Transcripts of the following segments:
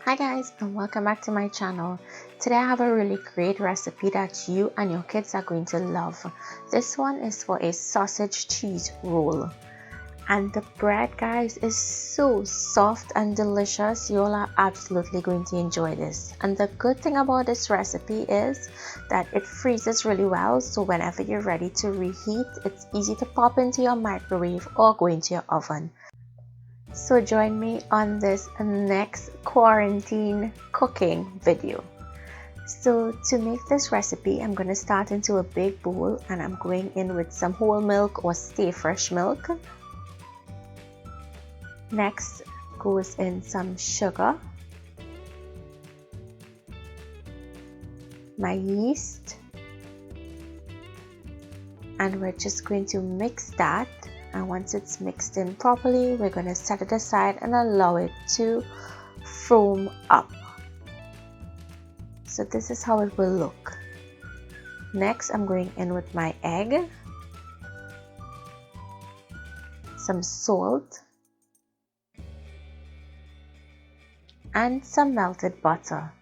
Hi guys, and welcome back to my channel. Today I have a really great recipe that you and your kids are going to love. This one is for a sausage cheese roll, and the bread, guys, is so soft and delicious. You all are absolutely going to enjoy this. And the good thing about this recipe is that it freezes really well, so whenever you're ready to reheat, it's easy to pop into your microwave or go into your oven. So join me on this next quarantine cooking video. So to make this recipe, I'm going to start into a big bowl, and I'm going in with some whole milk or stay fresh milk. Next goes in some sugar, my yeast, and we're just going to mix that. And once it's mixed in properly, we're going to set it aside and allow it to foam up. So this is how it will look. Next, I'm going in with my egg, some salt, and some melted butter.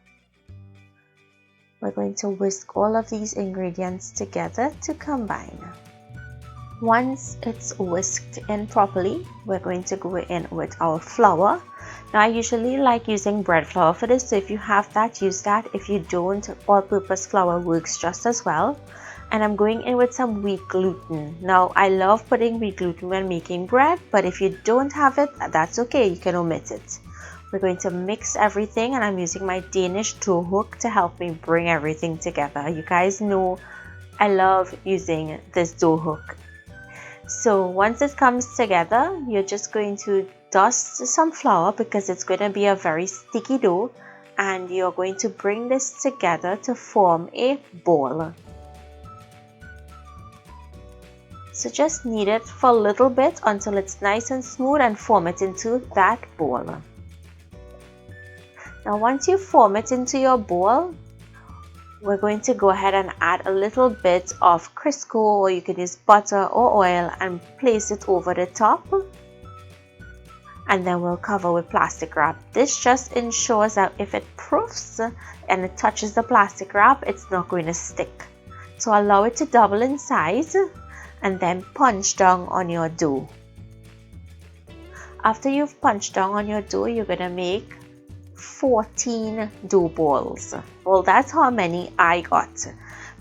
We're going to whisk all of these ingredients together to combine. Once it's whisked in properly, we're going to go in with our flour. Now I usually like using bread flour for this, so if you have that, use that. If you don't, all-purpose flour works just as well. And I'm going in with some wheat gluten. Now I love putting wheat gluten when making bread, but if you don't have it, that's okay, you can omit it. We're going to mix everything, and I'm using my Danish dough hook to help me bring everything together. You guys know I love using this dough hook. So once it comes together, you're just going to dust some flour because it's going to be a very sticky dough, and you're going to bring this together to form a ball. So just knead it for a little bit until it's nice and smooth and form it into that ball. Now once you form it into your ball, we're going to go ahead and add a little bit of Crisco, or you can use butter or oil, and place it over the top. And then we'll cover with plastic wrap. This just ensures that if it proofs and it touches the plastic wrap, it's not going to stick. So allow it to double in size and then punch down on your dough. After you've punched down on your dough, you're going to make 14 dough balls. Well, that's how many I got,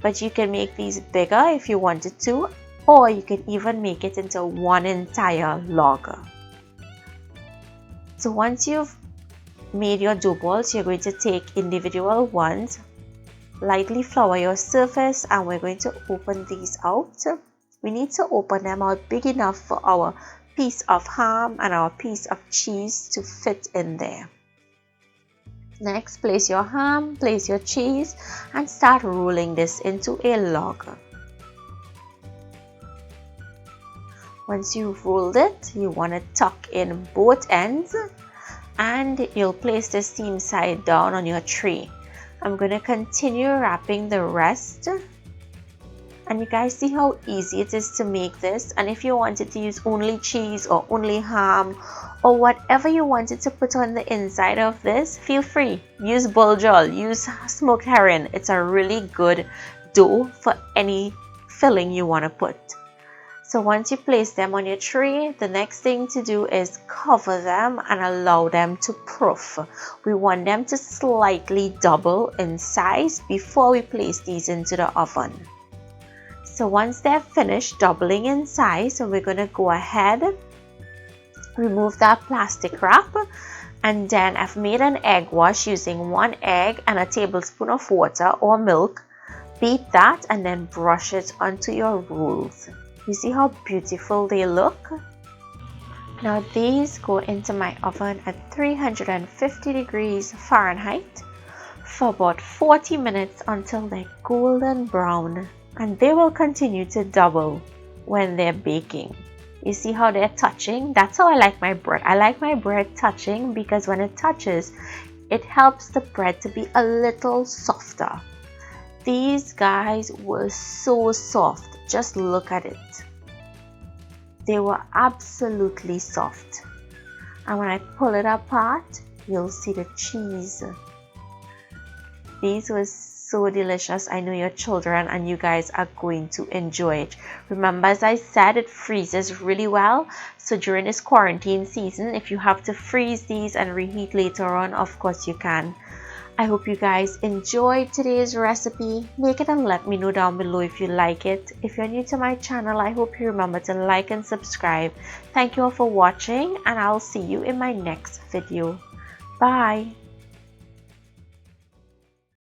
but you can make these bigger if you wanted to, or you can even make it into one entire log. So once you've made your dough balls, you're going to take individual ones, lightly flour your surface, and we're going to open these out. We need to open them out big enough for our piece of ham and our piece of cheese to fit in there. Next, place your ham, place your cheese, and start rolling this into a log. Once you've rolled it, you want to tuck in both ends, and you'll place the seam side down on your tray. I'm going to continue wrapping the rest. And you guys see how easy it is to make this. And if you wanted to use only cheese or only ham or whatever you wanted to put on the inside of this, feel free. Use bulgur, use smoked herring. It's a really good dough for any filling you want to put. So once you place them on your tray, the next thing to do is cover them and allow them to proof. We want them to slightly double in size before we place these into the oven. So once they're finished doubling in size, so we're going to go ahead, remove that plastic wrap, and then I've made an egg wash using 1 egg and a tablespoon of water or milk. Beat that and then brush it onto your rolls. You see how beautiful they look? Now these go into my oven at 350 degrees Fahrenheit for about 40 minutes until they're golden brown. And they will continue to double when they're baking. You see how they're touching? That's how I like my bread. I like my bread touching because when it touches, it helps the bread to be a little softer. These guys were so soft. Just look at it. They were absolutely soft. And when I pull it apart, you'll see the cheese. These were so delicious. I know your children and you guys are going to enjoy it. Remember, as I said, it freezes really well. So during this quarantine season, if you have to freeze these and reheat later on, of course you can. I hope you guys enjoyed today's recipe. Make it and let me know down below if you like it. If you're new to my channel, I hope you remember to like and subscribe. Thank you all for watching, and I'll see you in my next video. Bye.